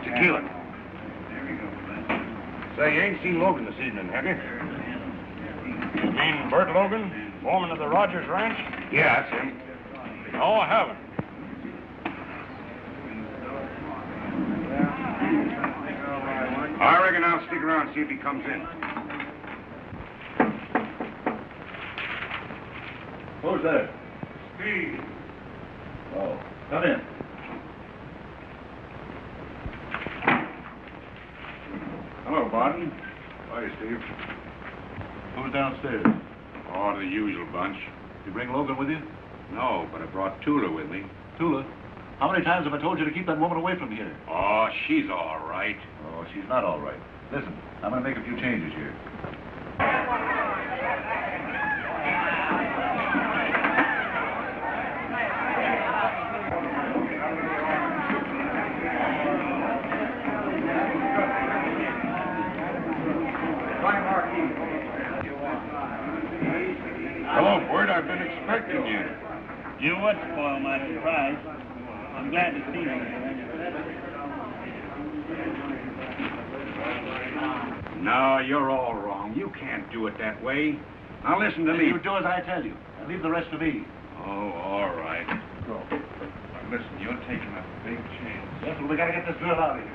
Tequila. Say, you ain't seen Logan this evening, have you? You mean Bert Logan, foreman of the Rogers Ranch? Yeah, that's him. No, I haven't. I reckon I'll stick around and see if he comes in. Who's there? Steve. Oh, come in. Hello, Barton. Hi, Steve. Who's downstairs? Oh, the usual bunch. You bring Logan with you? No, but I brought Tula with me. Tula? How many times have I told you to keep that woman away from here? Oh, she's all right. Oh, she's not all right. Listen, I'm going to make a few changes here. Hello, Bert. I've been expecting you. You would spoil my surprise. I'm glad to see you. No, you're all wrong. You can't do it that way. Now listen to me. You do as I tell you, and leave the rest to me. Oh, all right. Go. Listen, you're taking a big chance. Yes, well, we got to get this girl out of here.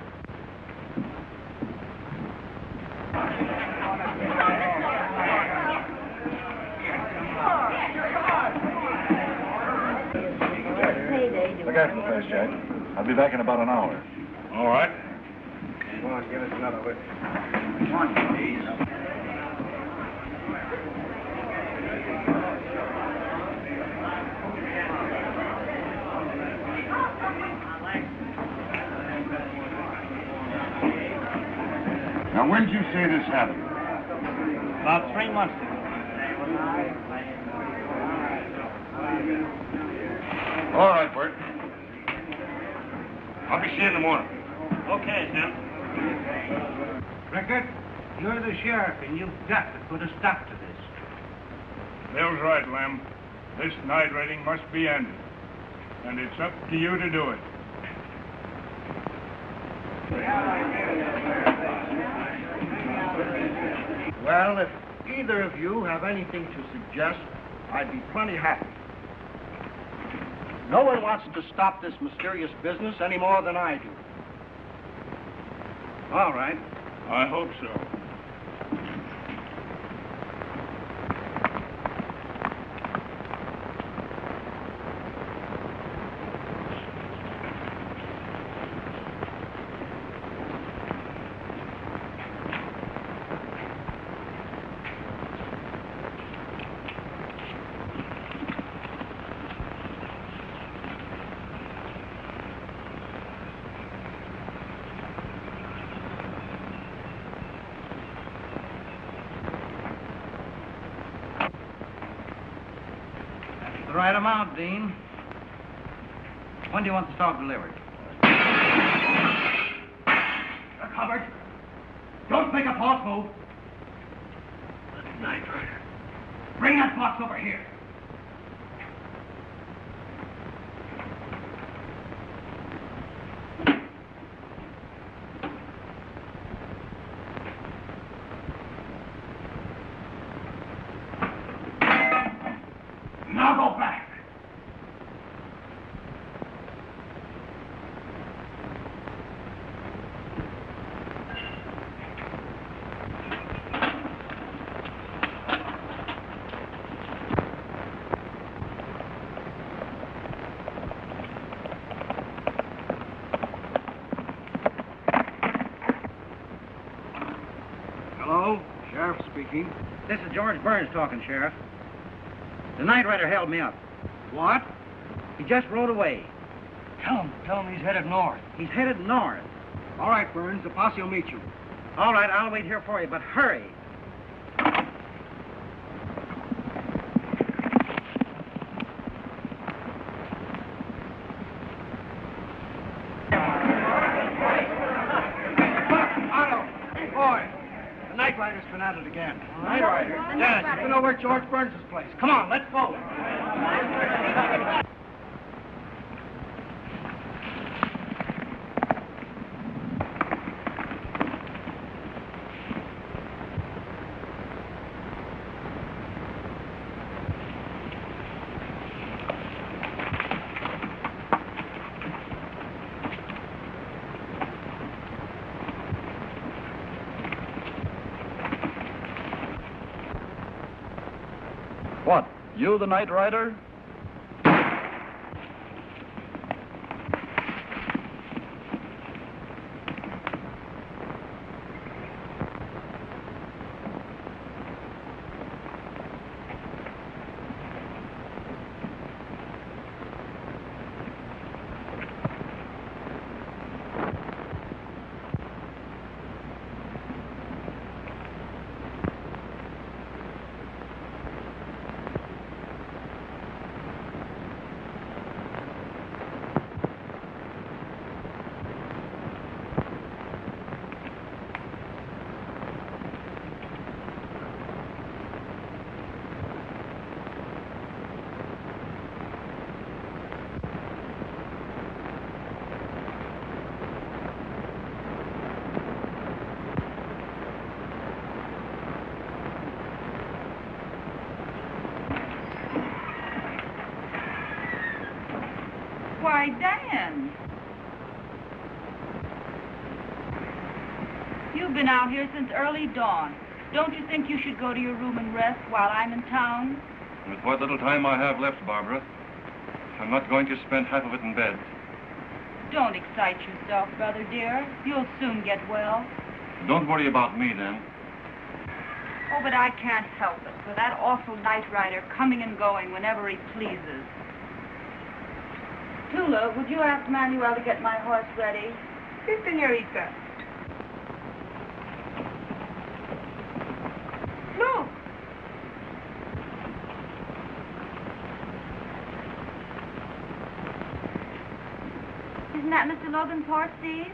Look after the place, Jack. I'll be back in about an hour. All right. Come on, give us another whip. Come on, please. Now, when did you say this happened? About 3 months ago. All right, Bert. I'll be seeing you in the morning. Okay, Sam. Rickard, you're the sheriff, and you've got to put a stop to this. Bill's right, Lem. This night raiding must be ended. And it's up to you to do it. Well, if either of you have anything to suggest, I'd be plenty happy. No one wants to stop this mysterious business any more than I do. All right. I hope so. The right amount, Dean. When do you want the stock delivered? You're covered. Don't make a false move. The Night Rider. Bring that box over here. Now go back. Hello, Sheriff speaking. This is George Burns talking, Sheriff. The Night Rider held me up. What? He just rode away. Tell him he's headed north. He's headed north. All right, Burns, the posse will meet you. All right, I'll wait here for you, but hurry. at it again. Night Rider. Yes, you know where George Burns' place. Come on, let's go. What? You the night rider? Why, Dan. You've been out here since early dawn. Don't you think you should go to your room and rest while I'm in town? With what little time I have left, Barbara, I'm not going to spend half of it in bed. Don't excite yourself, brother dear. You'll soon get well. Don't worry about me, then. Oh, but I can't help it, for that awful night rider coming and going whenever he pleases. Tula, would you ask Manuel to get my horse ready? Sí, señorita. Look. Isn't that Mr. Logan's horse, Steve?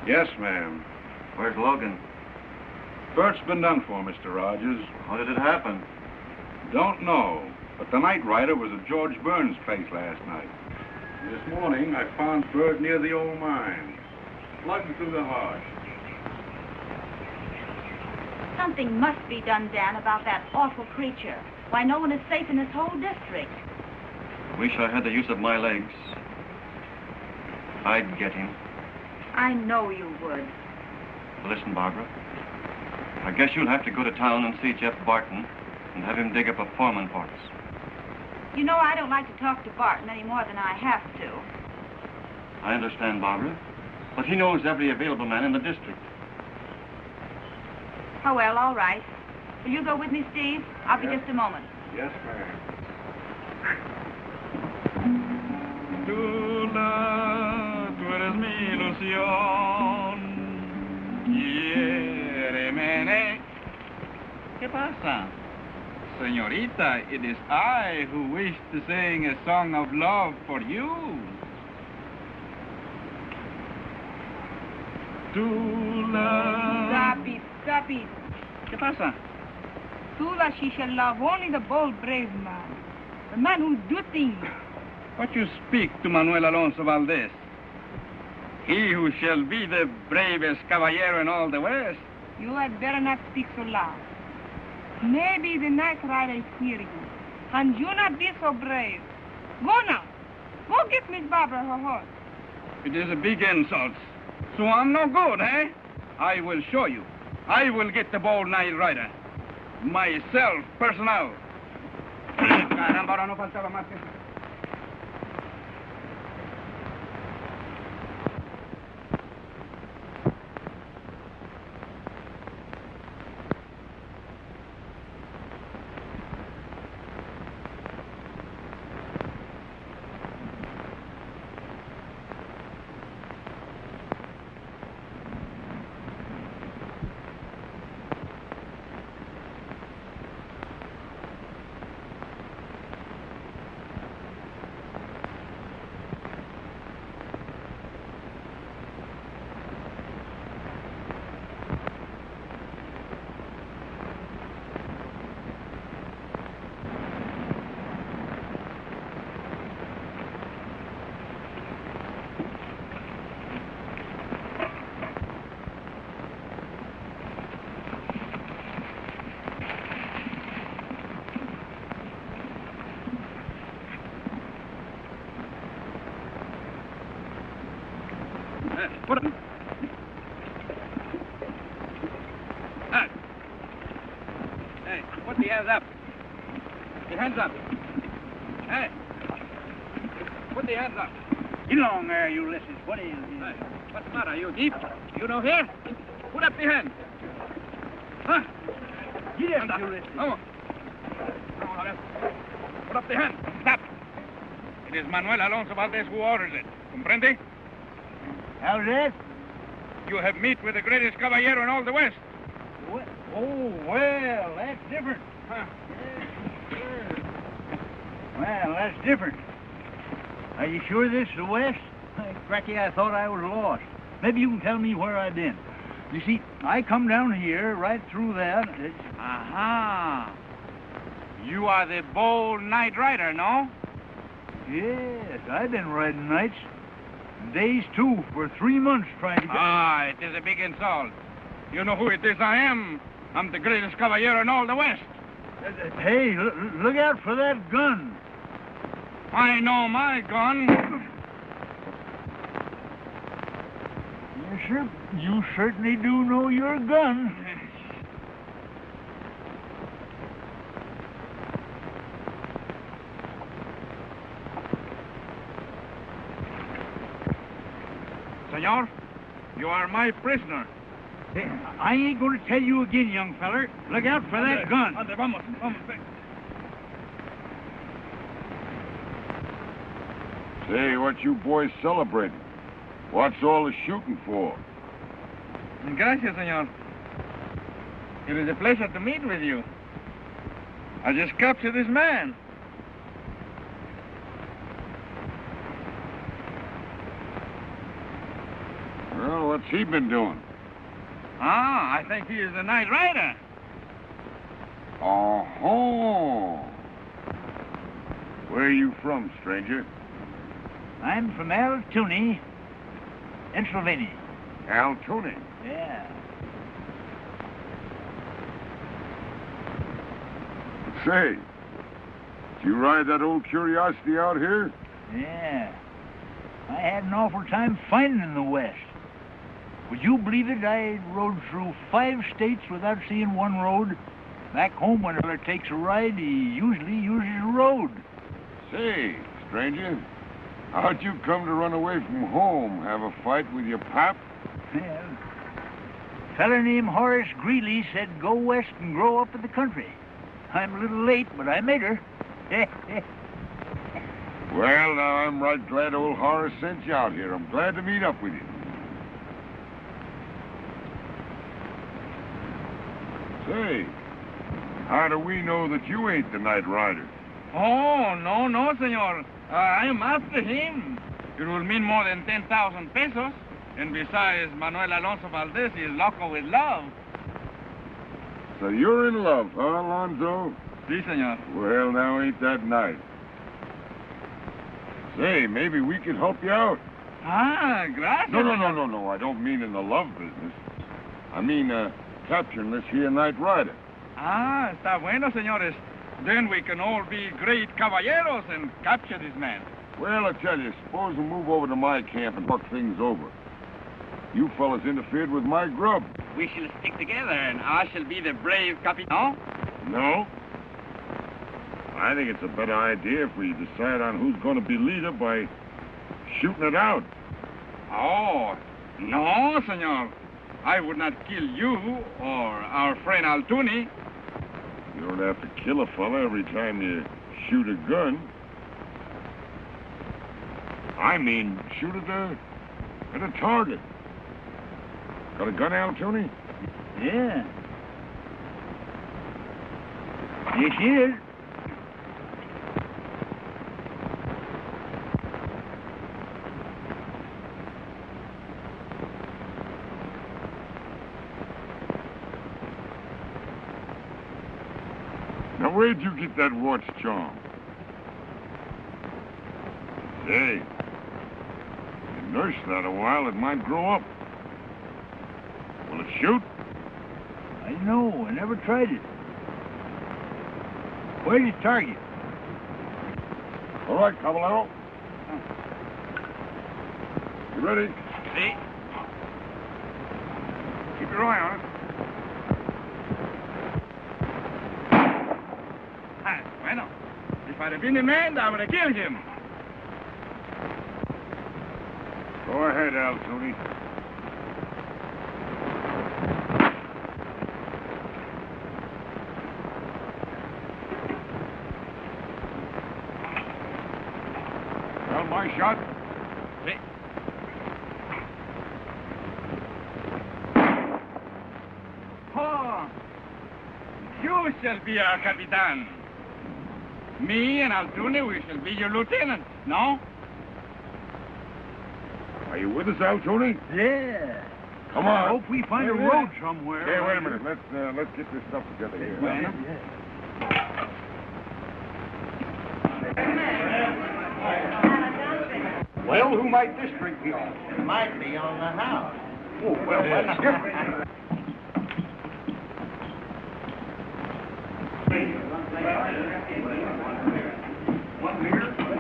Yes, ma'am. Where's Logan? Bert's been done for, Mr. Rogers. How did it happen? Don't know, but the night rider was at George Burns' place last night. This morning, I found Bert near the old mine, slugged through the heart. Something must be done, Dan, about that awful creature. Why, no one is safe in this whole district. Wish I had the use of my legs. I'd get him. I know you would. Listen, Barbara. I guess you'll have to go to town and see Jeff Barton and have him dig up a foreman for us. You know, I don't like to talk to Barton any more than I have to. I understand, Barbara. But he knows every available man in the district. Oh, well, all right. Will you go with me, Steve? I'll be just a moment. Yes, ma'am. Tula, tú eres mi ilusión. Quiéreme. ¿Qué pasa? Señorita, it is I who wish to sing a song of love for you. Tula. Stop it, stop it. ¿Qué pasa? Tula, she shall love only the bold, brave man. The man who do things. What you speak to Manuel Alonso Valdez? He who shall be the bravest caballero in all the West. You had better not speak so loud. Maybe the night rider is near you, and you not be so brave. Go now. Go get Miss Barbara her horse. It is a big insult. So I'm no good, eh? I will show you. I will get the bold night rider. Myself, personal. Caramba, ahora no faltaba más que... Put it. Hey, put the hands up. The hands up. Hey. Put the hands up. Get along there, Ulysses. What is it? Hey, what's the matter? You deep? You don't hear? Put up the hand. Huh? Get Anda. up, Ulysses. Vamos. Vamos a ver. Put up the hand. Stop. It is Manuel Alonso Valdez who orders it. Comprende? How's that? You have met with the greatest caballero in all the West. What? Oh, well, that's different. Huh? Well, that's different. Are you sure this is the West? Cracky, I thought I was lost. Maybe you can tell me where I've been. You see, I come down here, right through that. Aha. You are the bold night rider, no? Yes, I've been riding nights. Days, too, for 3 months trying to get... Ah, it is a big insult. You know who it is I am. I'm the greatest caballero in all the West. Hey, look out for that gun. I know my gun. You certainly do know your gun. Senor, you are my prisoner. Hey, I ain't going to tell you again, young feller. Look out for that gun. Ande, vamos, vamos. Say, what you boys celebrating? What's all the shooting for? Gracias, senor. It is a pleasure to meet with you. I just captured this man. Well, what's he been doing? Ah, I think he is a night rider. Oh-ho! Where are you from, stranger? I'm from Altoona, Pennsylvania. Altoona. Yeah. Say, did you ride that old curiosity out here? Yeah. I had an awful time finding the West. Would you believe it? I rode through 5 states without seeing one road. Back home, when a fella takes a ride, he usually uses a road. Say, stranger, how'd you come to run away from home? Have a fight with your pap? Well, a fella named Horace Greeley said go west and grow up in the country. I'm a little late, but I made her. Well, now, I'm right glad old Horace sent you out here. I'm glad to meet up with you. Say, how do we know that you ain't the night rider? Oh, no, senor. I am after him. It will mean more than 10,000 pesos. And besides, Manuel Alonso Valdez is loco with love. So you're in love, huh, Alonzo? Si, senor. Well, now, ain't that nice? Say, maybe we could help you out. Ah, gracias. No. I don't mean in the love business. I mean, capturing this here night rider. Ah, está bueno, señores. Then we can all be great caballeros and capture this man. Well, I tell you, suppose we move over to my camp and talk things over. You fellas interfered with my grub. We shall stick together, and I shall be the brave capitan. No. I think it's a better idea if we decide on who's going to be leader by shooting it out. Oh, no, senor. I would not kill you or our friend Altoona. You don't have to kill a fella every time you shoot a gun. I mean, shoot at a target. Got a gun, Altoona? Yeah. Yes, he is. Now, where'd you get that watch charm? Hey, you nurse that a while, it might grow up. Will it shoot? I know. I never tried it. Where's your target? All right, Caballero. You ready? See? your eye on it. Bueno, if I'd have been a man, I would have killed him. Go ahead, Al Tooney. Well, my shot. Sí. Oh, you shall be our Capitan. Me and Altune, we shall be your lieutenant, no? Are you with us, Al Tooney? Yeah. Come on. Hope we find a road somewhere. Hey, wait a minute. Let's get this stuff together here. Bueno. Well, who might this drink be on? It might be on the house. Oh, well, let's skip.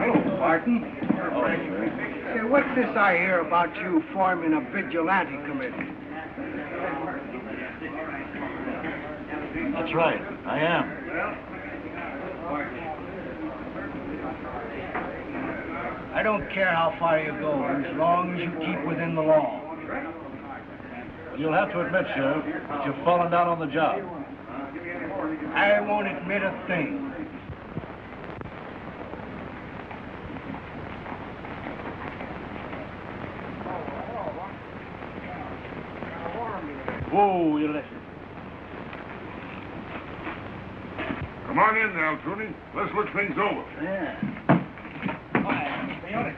Hello, Barton. Say, what's this I hear about you forming a vigilante committee? That's right. I am. I don't care how far you go, as long as you keep within the law. You'll have to admit, Sheriff, that you've fallen down on the job. I won't admit a thing. Whoa, you listen. Come on in, Al Tooney. Let's look things over. Yeah. Señores,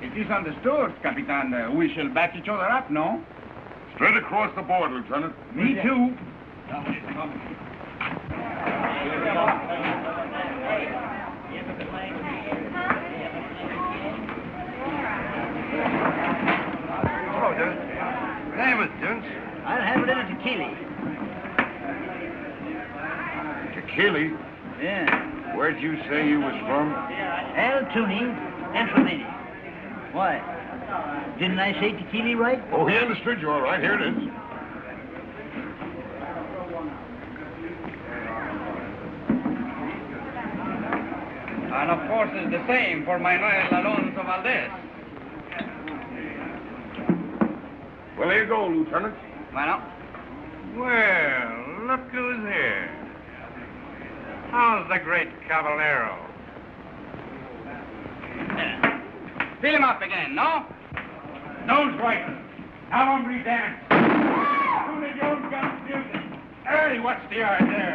it is understood, Capitan. We shall back each other up, no? Straight across the board, Lieutenant. Me too. Hello, Dent. Name it, Dent. I'll have a little tequila. Tequila? Yeah. Where'd you say you was from? Al Tooney, Entropy. Why? Didn't I say tequila right? Oh, he understood you all right. Here it is. And of course it's the same for Manuel Alonso Valdez. Well, here you go, Lieutenant. Bueno. Well, look who's here. How's the great Caballero? Fill him up again, no? Nose right. Now hombre dance. Soon as you got music. Hey, what's the yard there?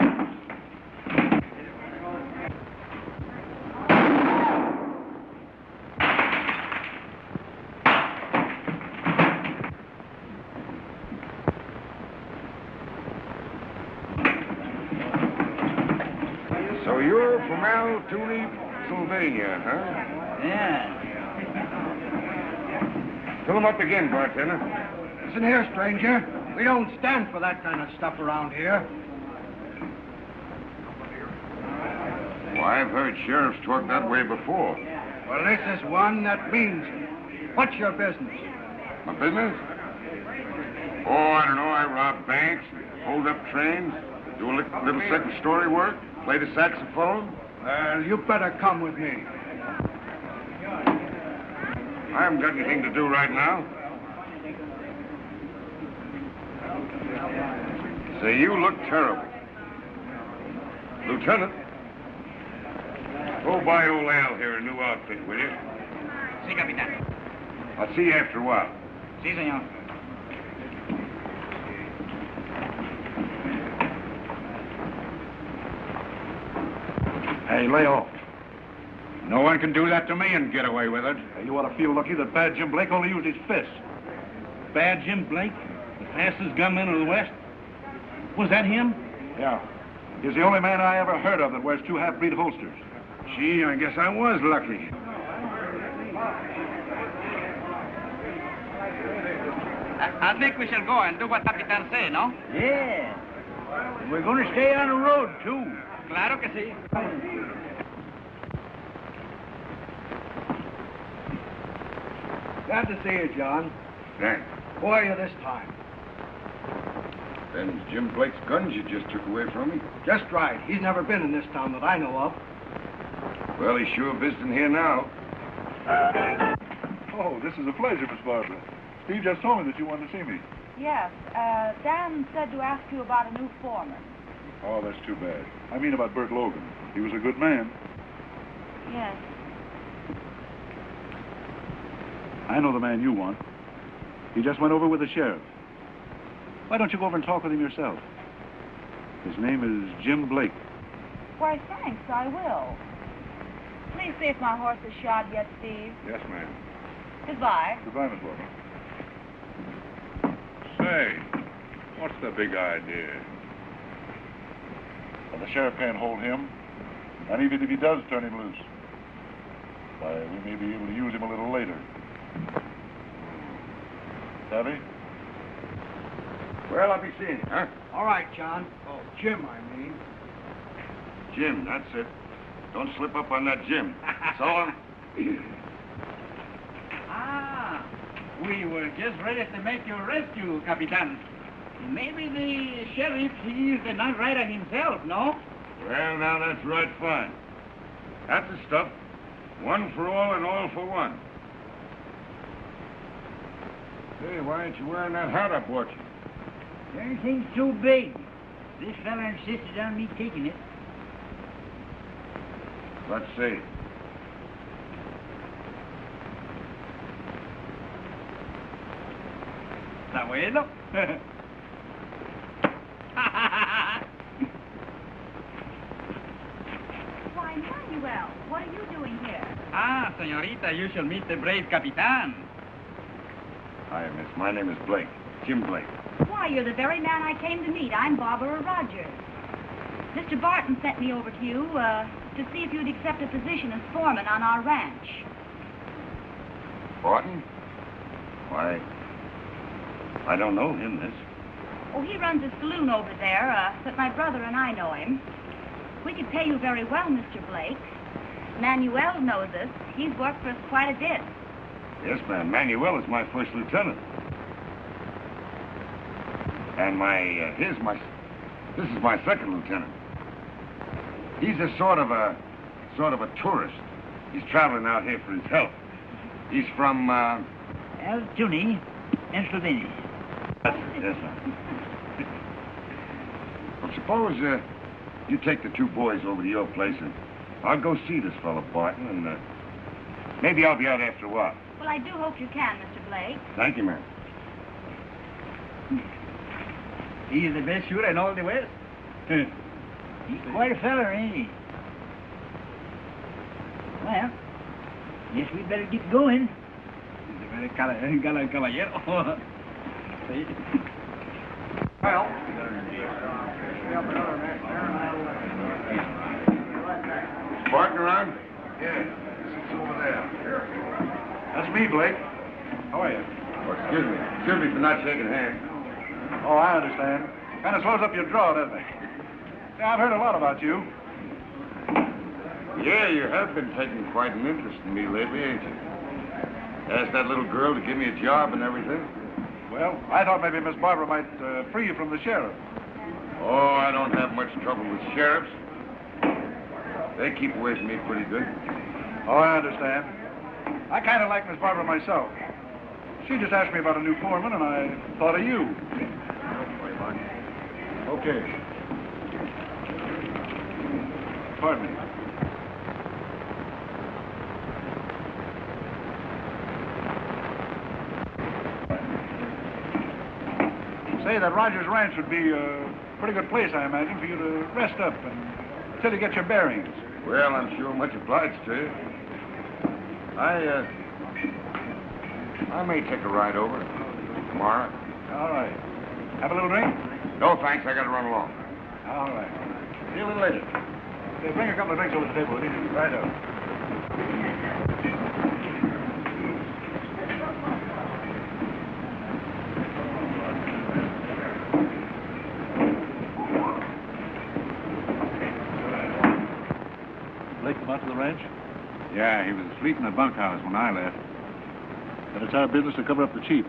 So you're from Altoona, Pennsylvania, huh? Yeah. Fill him up again, bartender. Listen here, stranger. We don't stand for that kind of stuff around here. Well, I've heard sheriffs talk that way before. Well, this is one that means it. What's your business? My business? Oh, I don't know. I rob banks, hold up trains, do a little second-story work, play the saxophone. Well, you better come with me. I haven't got anything to do right now. Say, you look terrible. Lieutenant, go buy old Al here a new outfit, will you? Sí, Capitan. I'll see you after a while. Sí, señor. Hey, lay off. No one can do that to me and get away with it. You ought to feel lucky that Bad Jim Blake only used his fists. Bad Jim Blake? The fastest gunman of the West? Was that him? Yeah. He's the only man I ever heard of that wears two half-breed holsters. Gee, I guess I was lucky. I think we shall go and do what Capitan say, no? Yeah. And we're going to stay on the road, too. Claro que sí. Glad to see you, John. Thanks. Who are you this time? Then Jim Blake's guns you just took away from me? Just right. He's never been in this town that I know of. Well, he's sure visiting here now. Oh, this is a pleasure, Miss Barbara. Steve just told me that you wanted to see me. Yes, Dan said to ask you about a new foreman. Oh, that's too bad. I mean about Bert Logan. He was a good man. Yes. I know the man you want. He just went over with the sheriff. Why don't you go over and talk with him yourself? His name is Jim Blake. Why, thanks, I will. Please see if my horse is shod yet, Steve. Yes, ma'am. Goodbye. Goodbye, Miss Barbara. Say, what's the big idea? Well, the sheriff can't hold him. And even if he does turn him loose, why, we may be able to use him a little later. Savvy? Well, I'll be seeing you, huh? All right, John. Oh, Jim, I mean. Jim, that's it. Don't slip up on that Jim. So long. Ah, we were just ready to make your rescue, Capitan. Maybe the sheriff, he is the night rider himself, no? Well, now that's right fine. That's the stuff. One for all and all for one. Hey, why ain't you wearing that hat I bought you? Everything's too big. This fella insisted on me taking it. Let's see. Está bueno. Why, Manuel, what are you doing here? Ah, señorita, you shall meet the brave Capitan. Hi, miss. My name is Blake. Jim Blake. Why, you're the very man I came to meet. I'm Barbara Rogers. Mr. Barton sent me over to you to see if you'd accept a position as foreman on our ranch. Barton? Why, I don't know him, miss. Oh, he runs a saloon over there, but my brother and I know him. We could pay you very well, Mr. Blake. Manuel knows us. He's worked for us quite a bit. Yes, ma'am. Manuel is my first lieutenant. And this is my second lieutenant. He's a sort of a tourist. He's traveling out here for his health. He's from, Altoona, Pennsylvania. That's it, yes, ma'am. Well, suppose, you take the two boys over to your place and I'll go see this fellow Barton and, maybe I'll be out after a while. Well, I do hope you can, Mr. Blake. Thank you, ma'am. He's the best shooter in all the West. He's quite a feller, ain't he? Well, guess we'd better get going. He's a very caballero. See? Well, Is Barton around? Yeah, it's over there. That's me, Blake. How are you? Oh, excuse me. Excuse me for not shaking hands. Oh, I understand. Kind of slows up your draw, doesn't it? Yeah, I've heard a lot about you. Yeah, you have been taking quite an interest in me lately, ain't you? Asked that little girl to give me a job and everything. Well, I thought maybe Miss Barbara might free you from the sheriff. Oh, I don't have much trouble with sheriffs. They keep away from me pretty good. Oh, I understand. I kind of like Miss Barbara myself. She just asked me about a new foreman, and I thought of you. Okay. Pardon me. Say, that Rogers Ranch would be a pretty good place, I imagine, for you to rest up until you get your bearings. Well, I'm sure much obliged to you. I may take a ride over tomorrow. All right. Have a little drink? No, thanks. I got to run along. All right. See you a little later. Say, bring a couple of drinks over to the table. Right up. Blake come out to the ranch? Yeah, he was asleep in the bunkhouse when I left. Then it's our business to cover up the chief.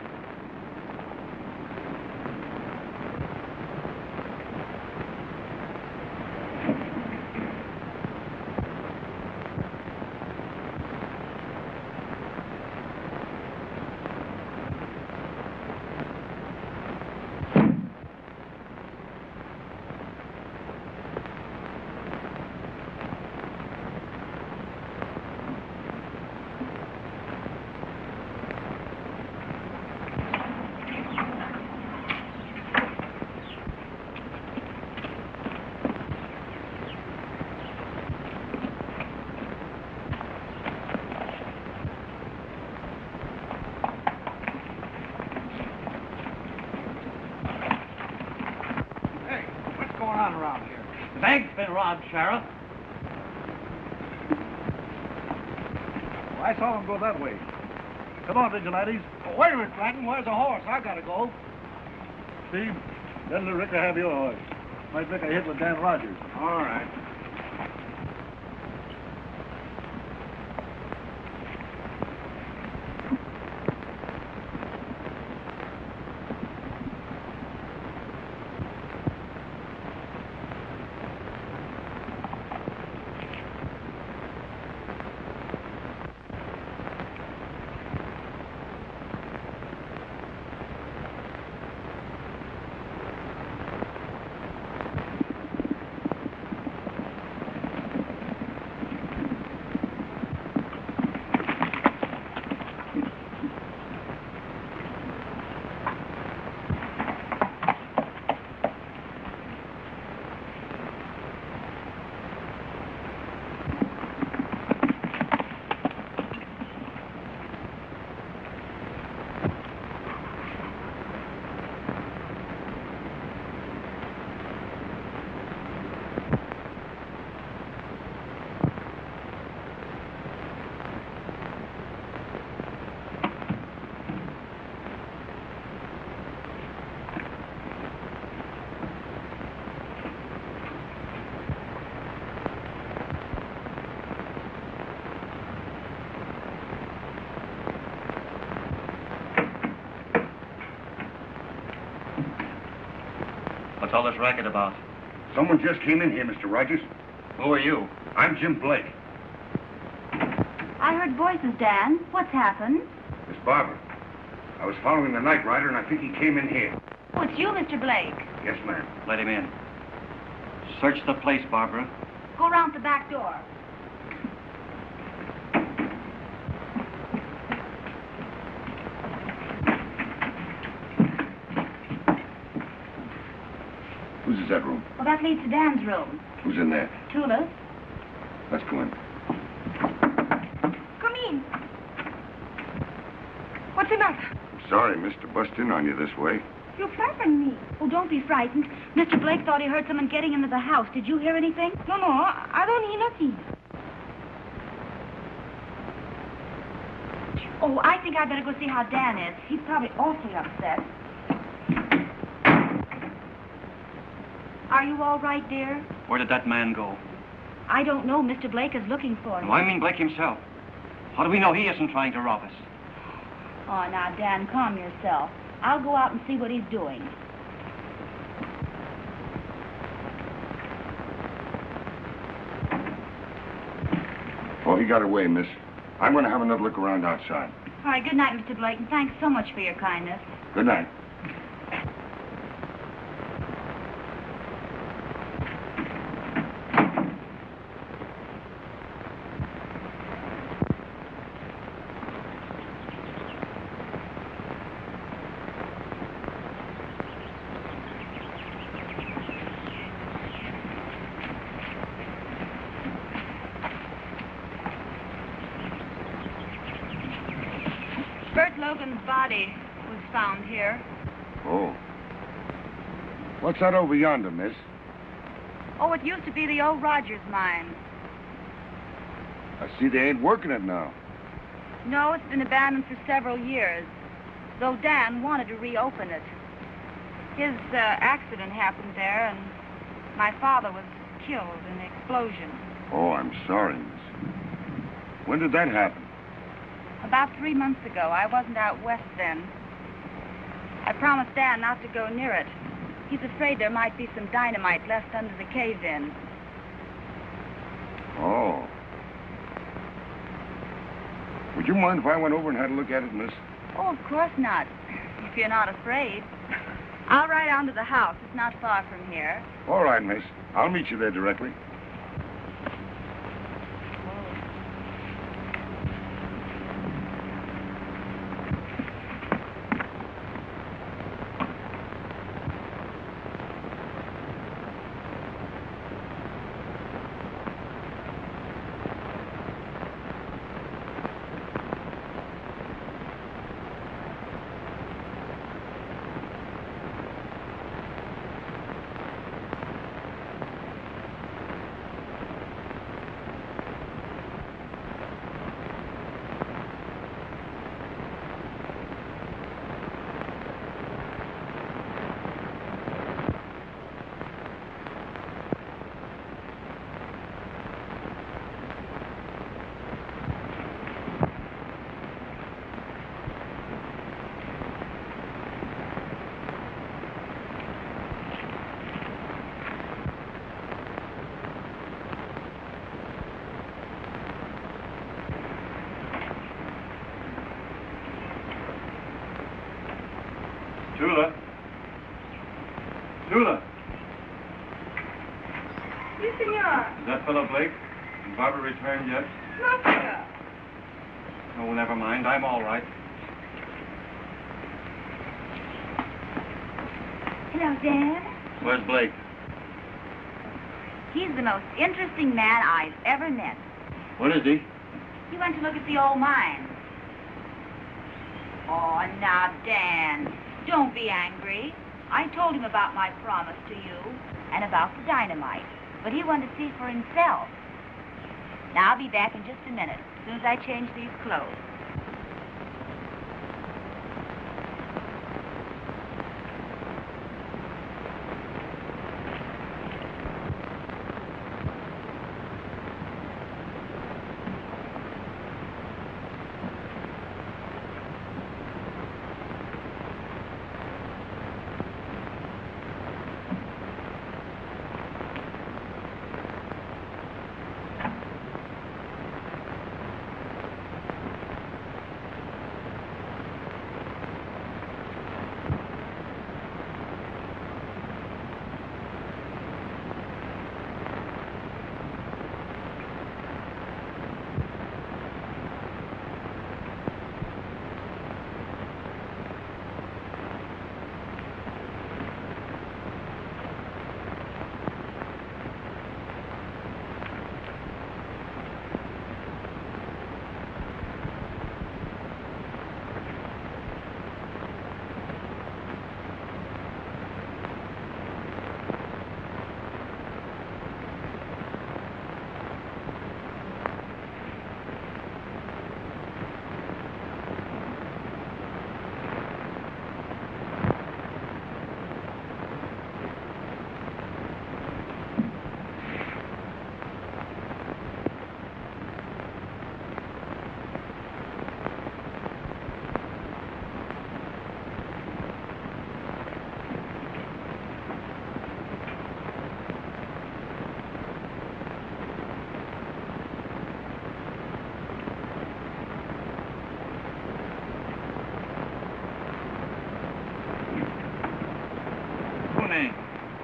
been robbed, Sheriff. Well, I saw him go that way. Come on, vigilantes. Oh, wait a minute, Blanton. Where's the horse? I gotta go. Steve, let little Ricker have your horse. Might make a hit with Dan Rogers. All right. What's all this racket about? Someone just came in here, Mr. Rogers. Who are you? I'm Jim Blake. I heard voices, Dan. What's happened? Miss Barbara. I was following the night rider, and I think he came in here. Oh, it's you, Mr. Blake. Yes, ma'am. Let him in. Search the place, Barbara. Go around the back door. Whose is that room? Well, that leads to Dan's room. Who's in there? Tula's. Let's go in. Come in. What's the matter? I'm sorry, Mr. Bust in on you this way. You frightened me. Oh, don't be frightened. Mr. Blake thought he heard someone getting into the house. Did you hear anything? No, I don't hear nothing. Oh, I think I'd better go see how Dan is. He's probably awfully upset. Are you all right, dear? Where did that man go? I don't know. Mr. Blake is looking for him. No, I mean Blake himself. How do we know he isn't trying to rob us? Oh, now, Dan, calm yourself. I'll go out and see what he's doing. Oh, he got away, miss. I'm going to have another look around outside. All right, good night, Mr. Blake, and thanks so much for your kindness. Good night. Logan's body was found here. Oh. What's that over yonder, miss? Oh, it used to be the old Rogers mine. I see they ain't working it now. No, it's been abandoned for several years, though Dan wanted to reopen it. His accident happened there, and my father was killed in an explosion. Oh, I'm sorry, miss. When did that happen? About 3 months ago. I wasn't out west then. I promised Dan not to go near it. He's afraid there might be some dynamite left under the cave-in. Oh. Would you mind if I went over and had a look at it, miss? Oh, of course not, if you're not afraid. I'll ride on to the house. It's not far from here. All right, miss. I'll meet you there directly. Tula. Tula. Si, senor. Is that fellow Blake? Has Barbara returned yet? No, senor. Oh, never mind. I'm all right. Hello, Dan. Where's Blake? He's the most interesting man I've ever met. What is he? He went to look at the old mine. Oh, now, Dan, don't be angry. I told him about my promise to you and about the dynamite, but he wanted to see for himself. Now, I'll be back in just a minute, as soon as I change these clothes.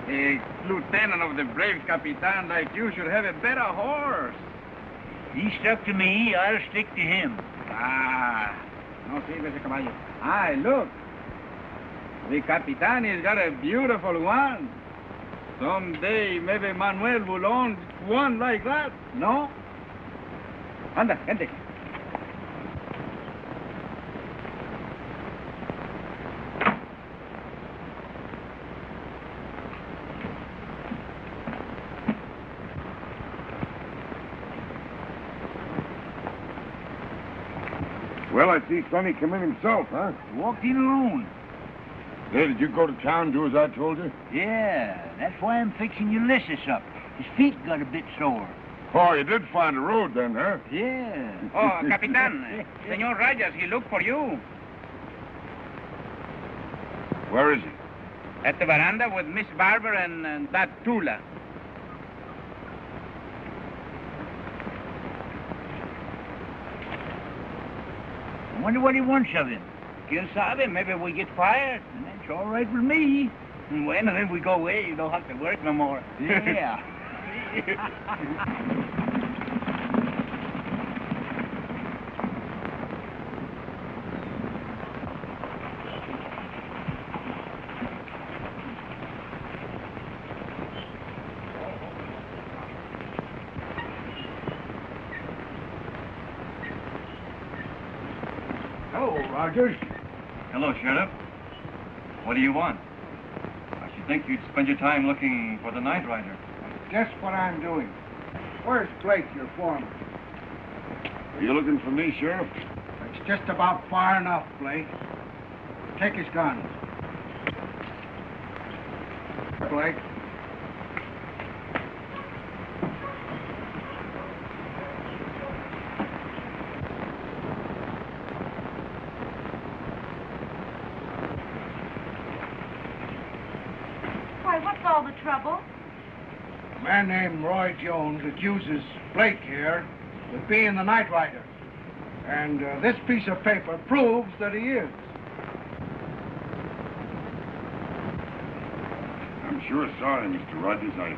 A lieutenant of the brave Capitan like you should have a better horse. He stuck to me, I'll stick to him. Ah, no sirve ese caballo. Ay, look. The Capitan has got a beautiful one. Someday, maybe Manuel will own one like that, no? Anda, gente. Well, I see Sonny come in himself, huh? He walked in alone. Hey, did you go to town and do as I told you? Yeah, that's why I'm fixing Ulysses up. His feet got a bit sore. Oh, you did find a road then, huh? Yeah. Oh, Capitan, Senor Rayas, he looked for you. Where is he? At the veranda with Miss Barbara and that Tula. I wonder what he wants of him. Quien sabe, maybe we get fired. And that's all right with me. Bueno, then we go away. You don't have to work no more. Yeah. Hello, Rogers. Hello, Sheriff. What do you want? I should think you'd spend your time looking for the night rider. Guess what I'm doing. Where's Blake, your foreman? Are you looking for me, Sheriff? It's just about far enough, Blake. Take his gun. Blake. Why, what's all the trouble? A man named Roy Jones accuses Blake here with being the night rider. And this piece of paper proves that he is. I'm sure sorry, Mr. Rogers. I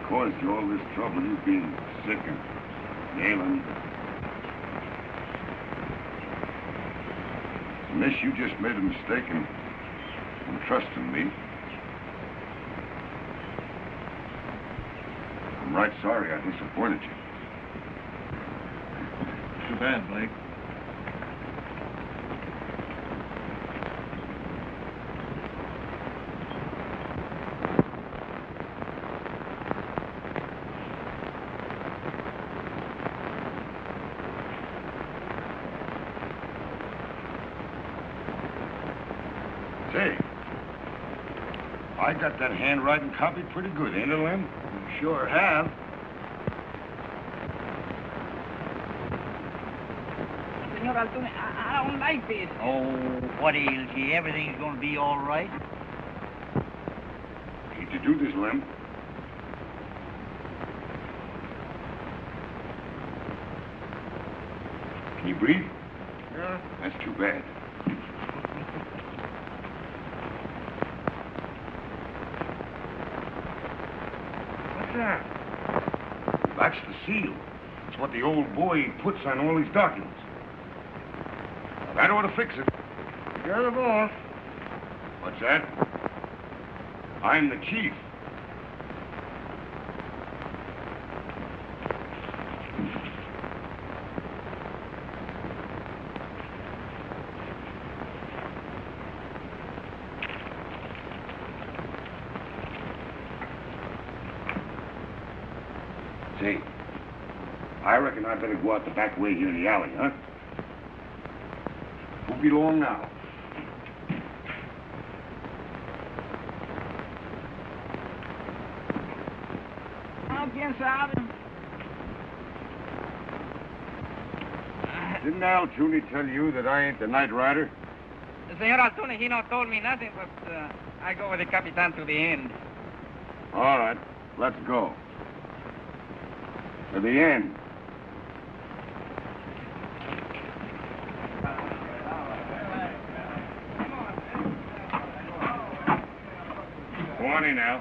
caused you all this trouble. You've been sick and ailing. Miss, you just made a mistake in trusting me. I'm right sorry I disappointed you. Too bad, Blake. Say, I got that handwriting copy pretty good, ain't it, Lem? You sure have. Senor Altuna, I don't like this. Oh, what ails you? Everything's going to be all right. Hate to do this, Lem. Can you breathe? Yeah. That's too bad. That's the seal. It's what the old boy puts on all these documents. Now, that ought to fix it. You're the boss. What's that? I'm the chief. Say, I reckon I better go out the back way here in the alley, huh? Won't be long now. ¿Quién sabe? Didn't Al Tooney tell you that I ain't the night rider? The Senor Altuna, he not told me nothing, but I go with the Capitan to the end. All right, let's go. To the end. Go on in, Al.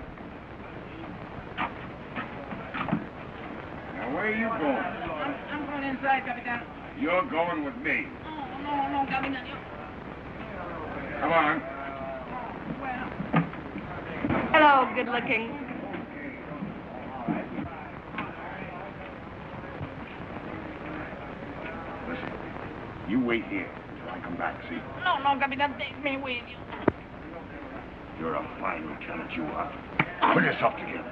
Now, where are you going? I'm going inside, Capitan. You're going with me. No, Capitan. Come on. Hello, good looking. Listen, you wait here until I come back, see? No, Capitan, take me with you. You're a fine lieutenant, you are. Pull yourself together.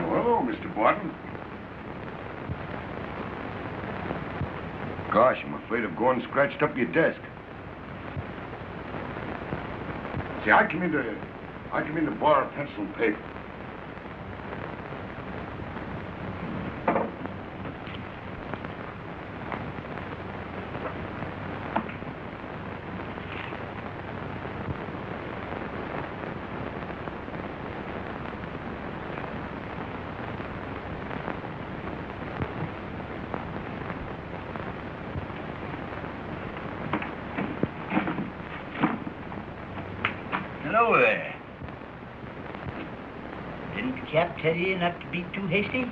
Hello, Mr. Barton. Gosh, I'm afraid of going scratched up your desk. See, I come in to borrow a pencil and paper. Hello there. Didn't the chap tell you not to be too hasty?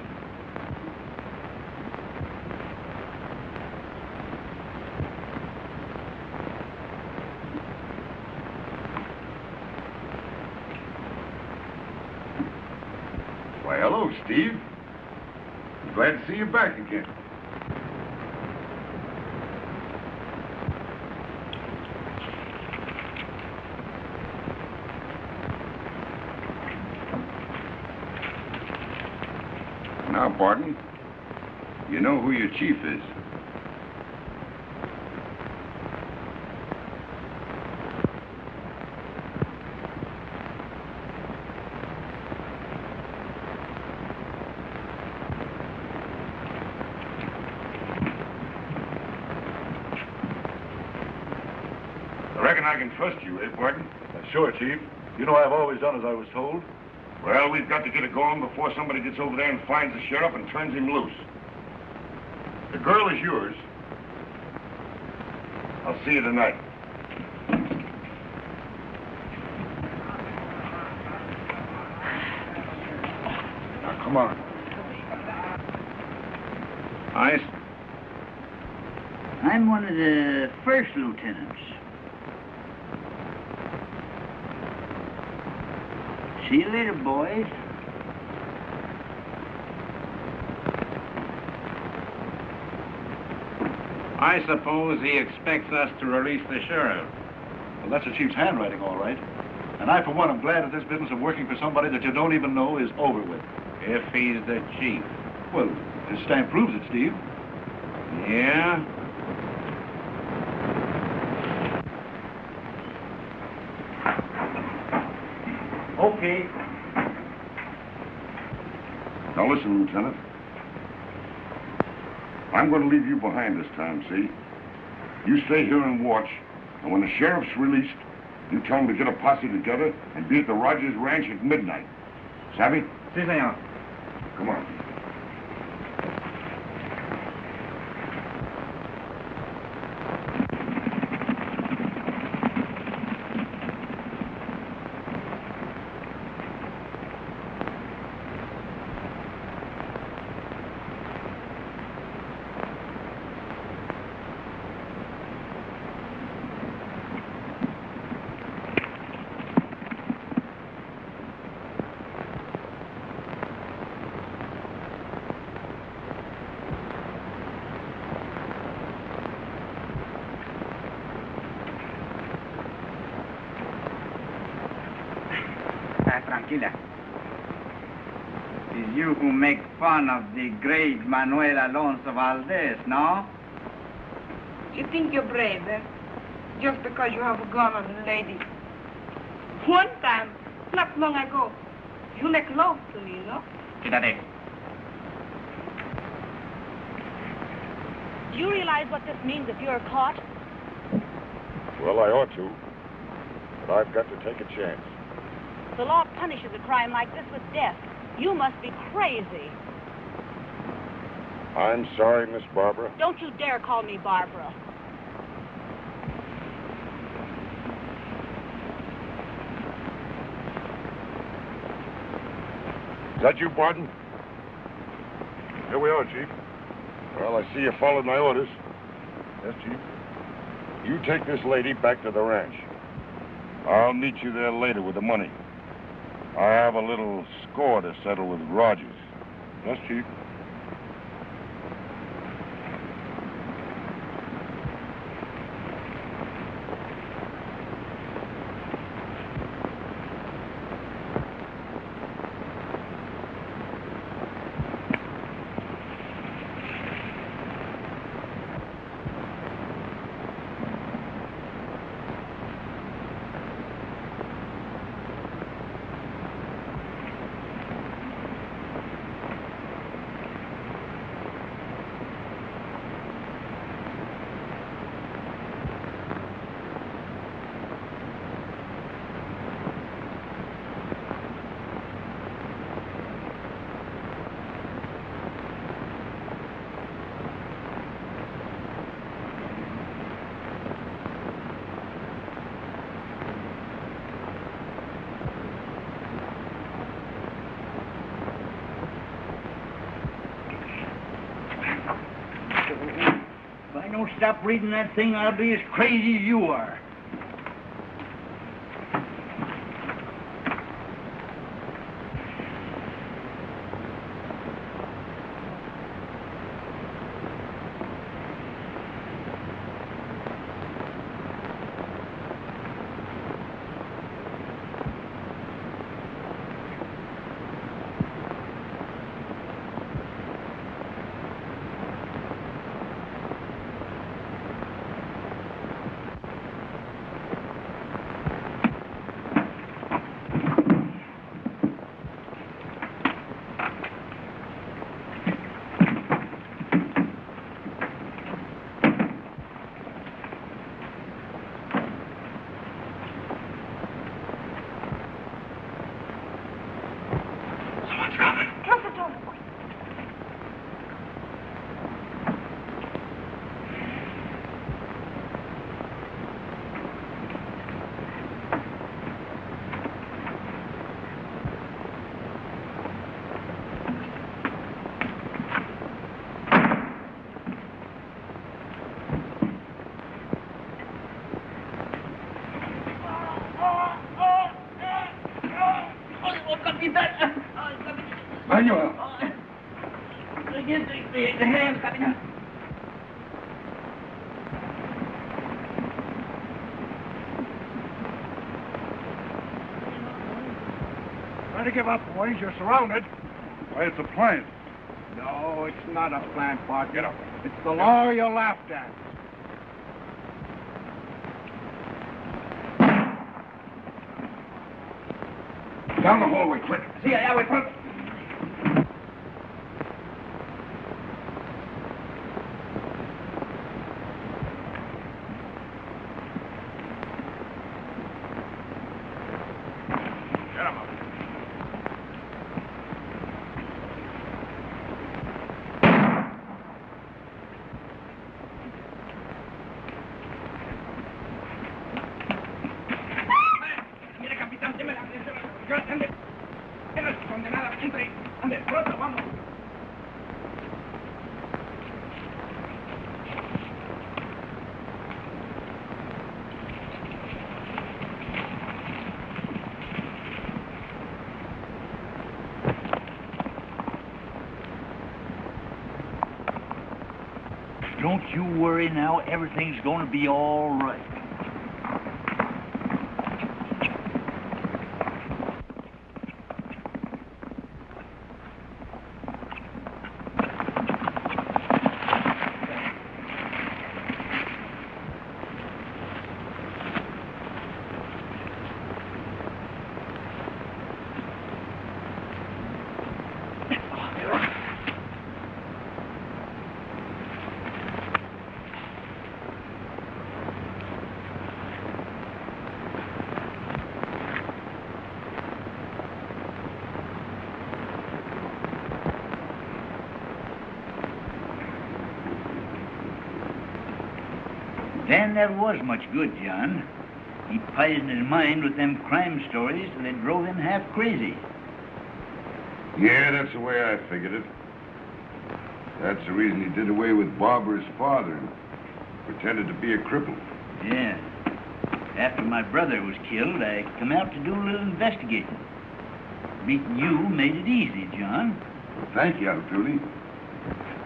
Why, hello, Steve. I'm glad to see you back again. Now, Barton, you know who your chief is. reckon I can trust you, eh, Barton? Sure, Chief. You know I've always done as I was told. Well, we've got to get it going before somebody gets over there and finds the sheriff and turns him loose. The girl is yours. I'll see you tonight. Now, come on. Ice? I'm one of the first lieutenants. See you later, boys. I suppose he expects us to release the sheriff. Well, that's the Chief's handwriting, all right. And I, for one, am glad that this business of working for somebody that you don't even know is over with. If he's the chief. Well, his stamp proves it, Steve. Yeah? Okay. Now listen, Lieutenant. I'm going to leave you behind this time, see? You stay here and watch, and when the sheriff's released, you tell him to get a posse together and be at the Rogers Ranch at midnight. Savvy? Si, senor. Come on. Tranquila. It's you who make fun of the great Manuel Alonso Valdez, no? You think you're brave, eh? Just because you have a gun on a lady. One time, not long ago, you make love to me, no? Quítate. Do you realize what this means if you're caught? Well, I ought to, but I've got to take a chance. The law punishes a crime like this with death. You must be crazy. I'm sorry, Miss Barbara. Don't you dare call me Barbara. Is that you, Barton? Here we are, Chief. Well, I see you followed my orders. Yes, Chief. You take this lady back to the ranch. I'll meet you there later with the money. I have a little score to settle with Rogers. Yes, Chief. Don't stop reading that thing, I'll be as crazy as you are. The hands, Captain. Try to give up, boys. You're surrounded. Why, it's a plant. No, it's not a plant, partner. Get up. It's the law you laughed at. Down the hallway, quick. See ya, yeah, we put. Don't you worry now. Everything's going to be all right. Dan never was much good, John. He poisoned his mind with them crime stories and they drove him half crazy. Yeah, that's the way I figured it. That's the reason he did away with Barbara's father and pretended to be a cripple. Yeah. After my brother was killed, I come out to do a little investigating. Meeting you made it easy, John. Well, thank you, Altuve.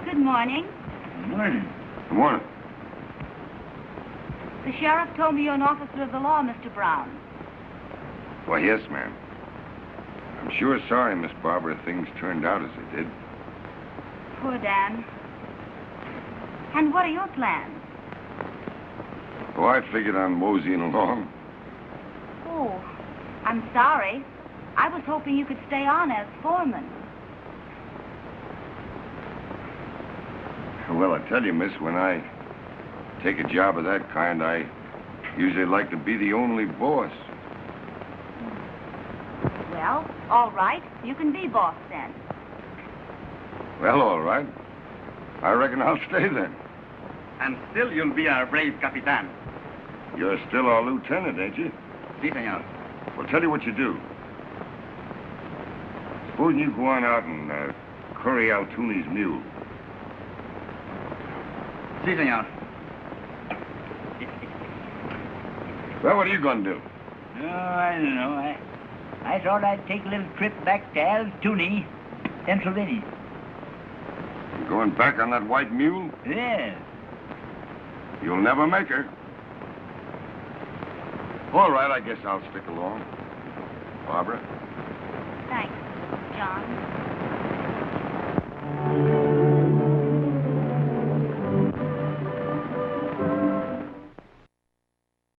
Good morning. Good morning. Good morning. The sheriff told me you're an officer of the law, Mr. Brown. Why, yes, ma'am. I'm sure sorry, Miss Barbara, things turned out as they did. Poor Dan. And what are your plans? Oh, I figured on moseying along. Oh, I'm sorry. I was hoping you could stay on as foreman. Well, I tell you, miss, when I take a job of that kind, I usually like to be the only boss. Well, all right. You can be boss then. Well, all right. I reckon I'll stay then. And still you'll be our brave Capitan. You're still our lieutenant, ain't you? Si, senor. Well, tell you what you do. Supposing you go on out and curry Altuve's mule. Si, senor. Well, what are you going to do? Oh, I don't know. I thought I'd take a little trip back to Altoona, Pennsylvania. You going back on that white mule? Yeah. You'll never make her. All right, I guess I'll stick along. Barbara? Thanks, John.